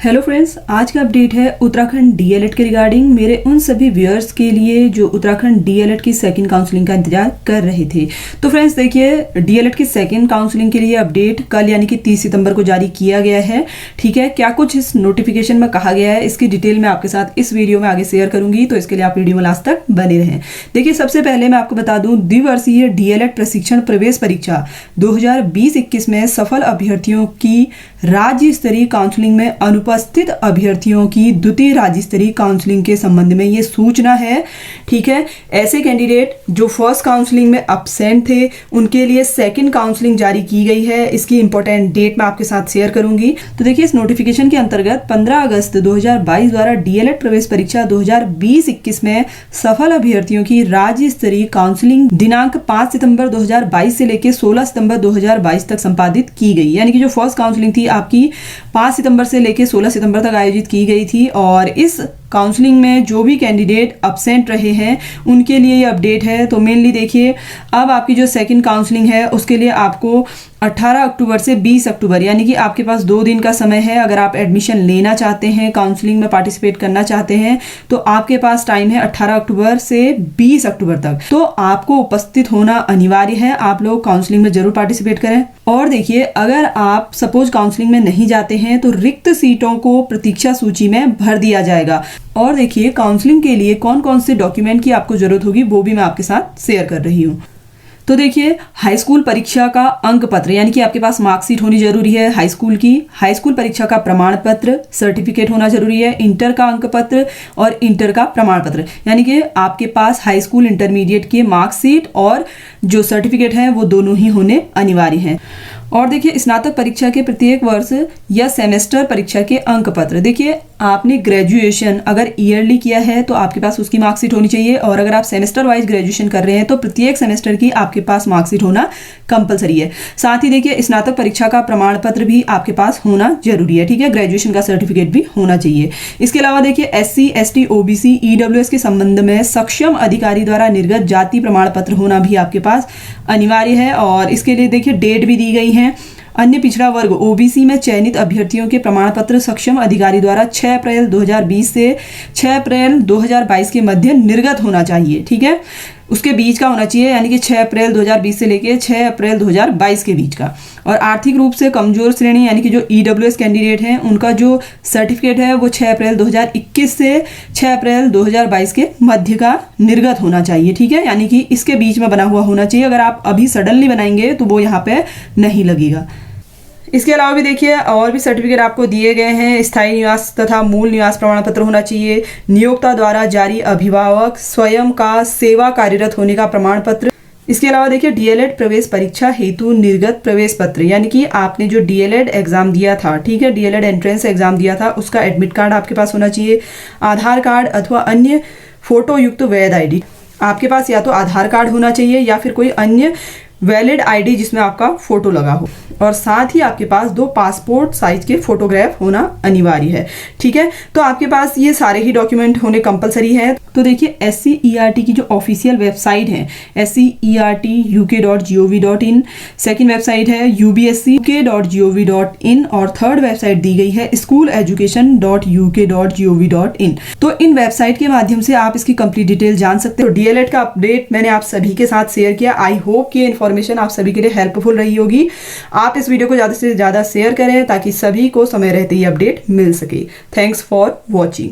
Hello friends, आज का update है उत्तराखंड डीएलएड के रिगार्डिंग मेरे उन सभी व्यूअर्स के लिए जो उत्तराखंड डीएलएड की सेकंड काउंसलिंग का इंतजार कर रहे थे। तो फ्रेंड्स देखिए, डीएलएड की सेकंड काउंसलिंग के लिए अपडेट कल यानी कि 30 सितंबर को जारी किया गया है। ठीक है, क्या कुछ इस नोटिफिकेशन में कहा गया है इसकी डिटेल मैं आपके साथ इस वीडियो में आगे शेयर करूंगी, तो इसके लिए आप वीडियो में लास्ट तक बने रहें। देखिए, सबसे पहले मैं आपको बता दूं, द्विवर्षीय डीएलएड प्रशिक्षण प्रवेश परीक्षा 2020-21 में सफल अभ्यर्थियों की राज्य स्तरीय काउंसलिंग में अनुपस्थित अभ्यर्थियों की द्वितीय राज्य स्तरीय काउंसलिंग के संबंध में ये सूचना है। ठीक है, ऐसे कैंडिडेट जो फर्स्ट काउंसलिंग में अब्सेंट थे उनके लिए सेकंड काउंसलिंग जारी की गई है। इसकी इंपॉर्टेंट डेट मैं आपके साथ शेयर करूंगी। तो देखिए, इस नोटिफिकेशन के अंतर्गत 15 अगस्त 2022 द्वारा डीएलएड प्रवेश परीक्षा 2020-21 में सफल अभ्यर्थियों की राज्य स्तरीय काउंसलिंग दिनांक 5 सितंबर 2022 से लेकर 16 सितंबर 2022 तक संपादित की गई। यानी कि जो फर्स्ट काउंसलिंग थी आपकी 5 सितंबर से लेकर 16 सितंबर तक आयोजित की गई थी, और इस काउंसलिंग में जो भी कैंडिडेट अब्सेंट रहे हैं उनके लिए ये अपडेट है। तो मेनली देखिए, अब आपकी जो सेकंड काउंसलिंग है उसके लिए आपको 18 अक्टूबर से 20 अक्टूबर यानी कि आपके पास 2 दिन का समय है। अगर आप एडमिशन लेना चाहते हैं, काउंसलिंग में पार्टिसिपेट करना चाहते हैं, तो आपके पास टाइम है 18 अक्टूबर से 20 अक्टूबर तक। तो आपको उपस्थित होना अनिवार्य है। आप लोग काउंसलिंग में जरूर पार्टिसिपेट करें। और देखिए, अगर आप सपोज काउंसलिंग में नहीं जाते हैं तो रिक्त सीटों को प्रतीक्षा सूची में भर दिया जाएगा। और देखिए, काउंसलिंग के लिए कौन कौन से डॉक्यूमेंट की आपको जरूरत होगी वो भी मैं आपके साथ शेयर कर रही हूँ। तो देखिए, हाई स्कूल परीक्षा का अंक पत्र यानी कि आपके पास मार्कशीट होनी जरूरी है हाई स्कूल की। हाई स्कूल परीक्षा का प्रमाण पत्र सर्टिफिकेट होना जरूरी है। इंटर का अंक पत्र और इंटर का प्रमाण पत्र यानी कि आपके पास हाई स्कूल इंटरमीडिएट की मार्कशीट और जो सर्टिफिकेट है वो दोनों ही होने अनिवार्य हैं। और देखिए, स्नातक परीक्षा के प्रत्येक वर्ष या सेमेस्टर परीक्षा के अंक पत्र। देखिए, आपने ग्रेजुएशन अगर ईयरली किया है तो आपके पास उसकी मार्कशीट होनी चाहिए, और अगर आप सेमेस्टर वाइज ग्रेजुएशन कर रहे हैं तो प्रत्येक सेमेस्टर की आपके पास मार्कशीट होना कंपलसरी है। साथ ही देखिए, स्नातक परीक्षा का प्रमाण पत्र भी आपके पास होना जरूरी है। ठीक है, ग्रेजुएशन का सर्टिफिकेट भी होना चाहिए। इसके अलावा देखिए, SC, ST, OBC, EWS के संबंध में सक्षम अधिकारी द्वारा निर्गत जाति प्रमाण पत्र होना भी आपके पास अनिवार्य है, और इसके लिए देखिए डेट भी दी गई है। अन्य पिछड़ा वर्ग OBC में चयनित अभ्यर्थियों के प्रमाण पत्र सक्षम अधिकारी द्वारा 6 अप्रैल 2020 से 6 अप्रैल 2022 के मध्य निर्गत होना चाहिए। ठीक है, उसके बीच का होना चाहिए, यानी कि 6 अप्रैल 2020 से लेकर 6 अप्रैल 2022 के बीच का। और आर्थिक रूप से कमजोर श्रेणी यानी कि जो EWS कैंडिडेट हैं उनका जो सर्टिफिकेट है वो 6 अप्रैल 2021 से 6 अप्रैल 2022 के मध्य का निर्गत होना चाहिए। ठीक है, यानी कि इसके बीच में बना हुआ होना चाहिए। अगर आप अभी सडनली बनाएंगे तो वो यहाँ पे नहीं लगेगा। इसके अलावा भी देखिए, और भी सर्टिफिकेट आपको दिए गए हैं। स्थायी निवास तथा मूल निवास प्रमाण पत्र होना चाहिए। नियोक्ता द्वारा जारी अभिभावक स्वयं का सेवा कार्यरत होने का प्रमाण पत्र। इसके अलावा देखिए, डीएलएड प्रवेश परीक्षा हेतु निर्गत प्रवेश पत्र यानी कि आपने जो डीएलएड एग्जाम दिया था, ठीक है, डीएलएड एंट्रेंस एग्जाम दिया था, उसका एडमिट कार्ड आपके पास होना चाहिए। आधार कार्ड अथवा अन्य फोटो युक्त वैध ID आपके पास या तो आधार कार्ड होना चाहिए या फिर कोई अन्य वैलिड ID जिसमें आपका फोटो लगा हो, और साथ ही आपके पास 2 पासपोर्ट साइज के फोटोग्राफ होना अनिवार्य है। ठीक है, तो आपके पास ये सारे ही डॉक्यूमेंट होने कंपलसरी है। तो देखिए, SCERT की जो ऑफिशियल वेबसाइट है SCERTuk.gov.in, सेकंड वेबसाइट है UBSCuk.gov.in, और थर्ड वेबसाइट दी गई है schooleducation.uk.gov.in। तो इन वेबसाइट के माध्यम से आप इसकी कंप्लीट डिटेल जान सकते हो। डीएलएड का अपडेट मैंने आप सभी के साथ शेयर किया। आई होप कि इन्फॉर्मेशन आप सभी के लिए हेल्पफुल रही होगी। आप इस वीडियो को ज़्यादा से ज़्यादा शेयर करें ताकि सभी को समय रहते ही अपडेट मिल सके। Thanks for watching.